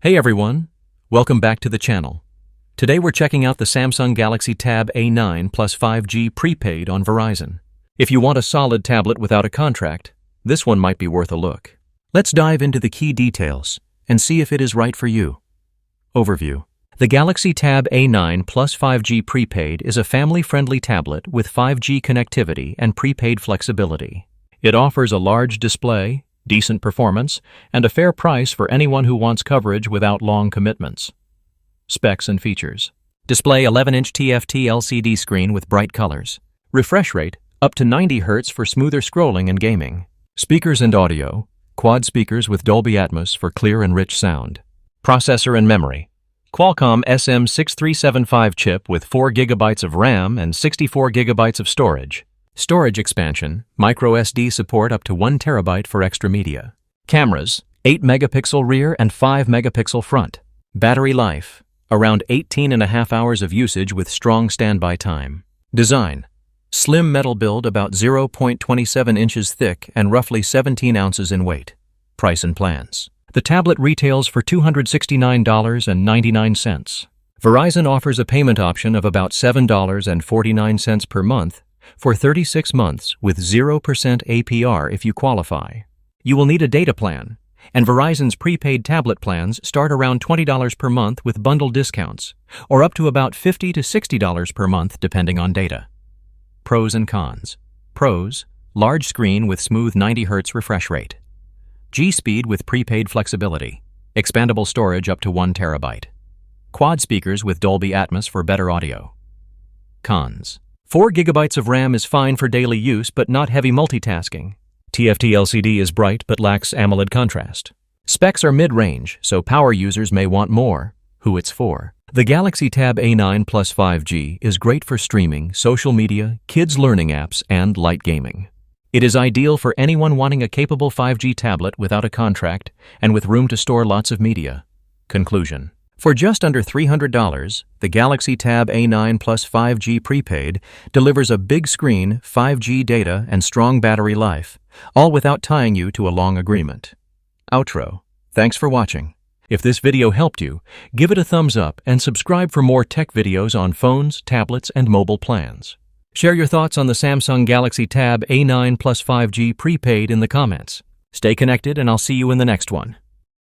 Hey everyone, welcome back to the channel. Today we're checking out the Samsung Galaxy Tab A9 plus 5G prepaid on Verizon. If you want a solid tablet without a contract, this one might be worth a look. Let's dive into the key details and see if it is right for you. Overview. The Galaxy Tab A9 plus 5G prepaid is a family-friendly tablet with 5G connectivity and prepaid flexibility. It offers a large display, decent performance, and a fair price for anyone who wants coverage without long commitments. Specs and features. Display 11-inch TFT LCD screen with bright colors. Refresh rate up to 90 Hz for smoother scrolling and gaming. Speakers and audio. Quad speakers with Dolby Atmos for clear and rich sound. Processor and memory. Qualcomm SM6375 chip with 4 GB of RAM and 64 GB of storage. Storage expansion, microSD support up to 1 TB for extra media. Cameras, 8-megapixel rear and 5-megapixel front. Battery life, around 18.5 hours of usage with strong standby time. Design, slim metal build about 0.27 inches thick and roughly 17 ounces in weight. Price and plans. The tablet retails for $269.99. Verizon offers a payment option of about $7.49 per month for 36 months with 0% APR if you qualify. You will need a data plan, and Verizon's prepaid tablet plans start around $20 per month with bundle discounts, or up to about $50 to $60 per month depending on data. Pros and cons. Pros: large screen with smooth 90 Hz refresh rate. G-Speed with prepaid flexibility. Expandable storage up to 1 TB. Quad speakers with Dolby Atmos for better audio. Cons: 4 GB of RAM is fine for daily use but not heavy multitasking. TFT LCD is bright but lacks AMOLED contrast. Specs are mid-range, so power users may want more. Who it's for. The Galaxy Tab A9 plus 5G is great for streaming, social media, kids' learning apps, and light gaming. It is ideal for anyone wanting a capable 5G tablet without a contract and with room to store lots of media. Conclusion. For just under $300, the Galaxy Tab A9 plus 5G prepaid delivers a big screen, 5G data, and strong battery life, all without tying you to a long agreement. Outro. Thanks for watching. If this video helped you, give it a thumbs up and subscribe for more tech videos on phones, tablets, and mobile plans. Share your thoughts on the Samsung Galaxy Tab A9 plus 5G prepaid in the comments. Stay connected and I'll see you in the next one.